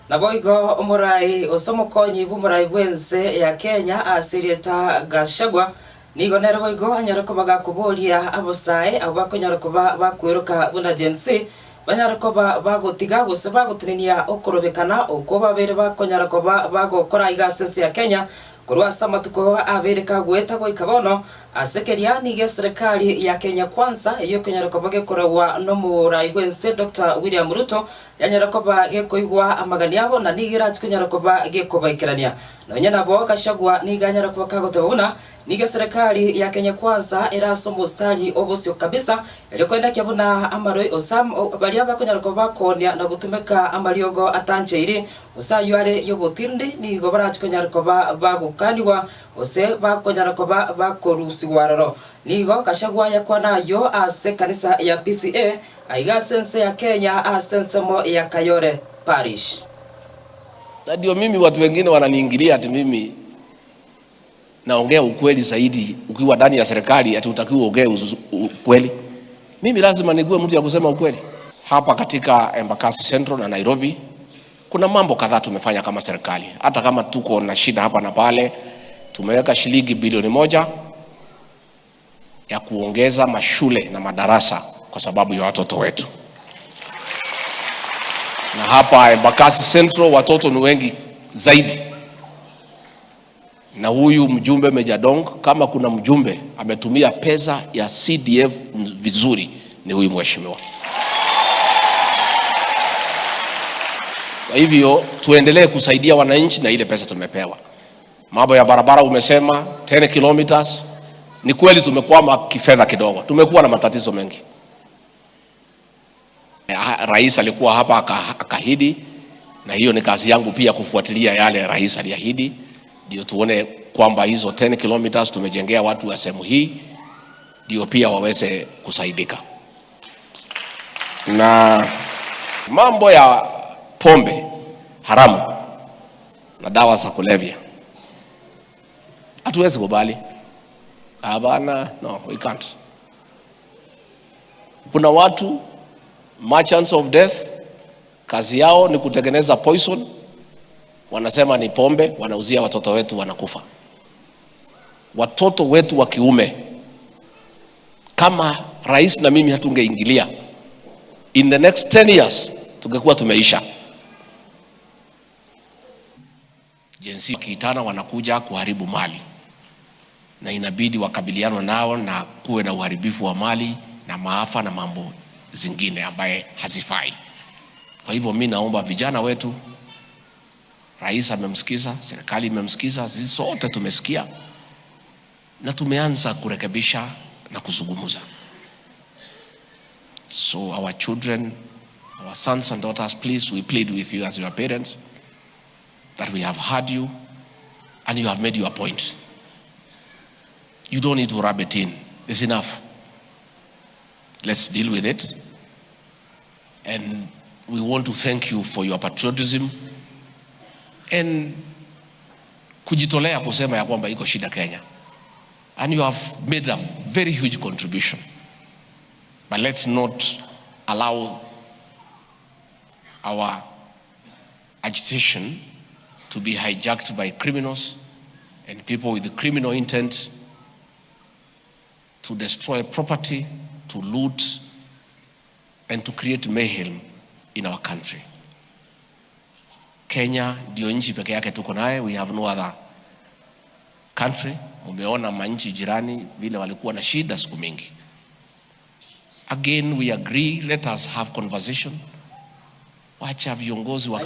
Na boigo umurai osomokonyi bumurai bwense ya Kenya asirieta Gachagua nigo nero boigo anyara kubaga kuboria abosai abakonyara kuba bakwiruka buna jensi banyara kuba bagotiga gose bagotinenia okorobekana uko babere bakonyara kuba bagokora igasense ya Kenya kurwasa matuko abereka gweta goikabono asekeria nige serikali ya Kenya Kwanza iyo konyara kuba gekorawa no murai bwense Dr. William Ruto yanyara kuba gekoigwa amagani yabo na nigira konyara kuba gekobaikirania nonya nabo Gachagua niganyara kuba kagotebuna nige serikali ya Kenya Kwanza erasomo stali obosyo kabisa ilikwenda kyabuna amaroi osam balia bakonyara kuba konia na gutumeka amariogo atancheiri osayuare yobotindi nigo barachikonyara kuba bagukaniwa ose bakonyara kuba bakorusiwararo nigo Gachagua yakwanayo ase kanisa ya PCA aiga sense ya Kenya asensemo ya Kayore Parish. Ndio mimi watu wengine wananiingilia ati mimi naongea ukweli zaidi ukiwa ndani ya serikali ati utakiwa ongea ukweli. Mimi lazima nikuwe mtu ya kusema ukweli. Hapa katika Embakasi Central na Nairobi kuna mambo kadhaa tumefanya kama serikali. Hata kama tuko na shida hapa na pale, tumeweka shilingi bilioni 1 ya kuongeza mashule na madarasa kwa sababu ya watoto wetu. Na hapa Embakasi Central watoto ni wengi zaidi. Na huyu mjumbe Meja Dong, kama kuna mjumbe ametumia pesa ya CDF vizuri ni huyu mheshimiwa. Kwa hivyo tuendelee kusaidia wananchi na ile pesa tumepewa. Mambo ya barabara umesema 10 kilometers. Ni kweli tumekwama kifedha kidogo. Tumekuwa na matatizo mengi. Rais alikuwa hapa akahidi na hiyo ni kazi yangu pia kufuatilia yale rais aliahidi. Ndio tuone kwamba hizo 10 kilometers tumejengea watu wa sehemu hii ndio pia waweze kusaidika. Na mambo ya pombe haramu na dawa za kulevya hatuwezi kubali. Hapana, no, we can't. Kuna watu merchants of death, kazi yao ni kutengeneza poison, wanasema ni pombe, wanauzia watoto wetu wanakufa. Watoto wetu wa kiume, kama rais na mimi hatungeingilia, in the next 10 years tungekuwa tumeisha. Jinsi kitana wanakuja kuharibu mali na inabidi wakabiliano nao na kuwe na uharibifu wa mali na maafa na mambo zingine ambaye hazifai. Kwa hivyo mimi naomba vijana wetu, rais amemsikiza, serikali imemsikiza, sisi sote tumesikia na tumeanza kurekebisha na kuzungumza. So our children, our sons and daughters, please, we plead with you as your parents that we have heard you and you have made your point. You don't need to rub it in. It's enough. Let's deal with it. And we want to thank you for your patriotism and kujitolea kusema ya kwamba iko shida Kenya. And you have made a very huge contribution. But let's not allow our agitation to be hijacked by criminals and people with the criminal intent to destroy property, to loot, and to create mayhem in our country. Kenya ndio nchi pekee yake tuko naye. We have no other country. Umeona manchi jirani vile walikuwa na shida siku mingi. Again, we agree, let us have conversation. Wacha viongozi wa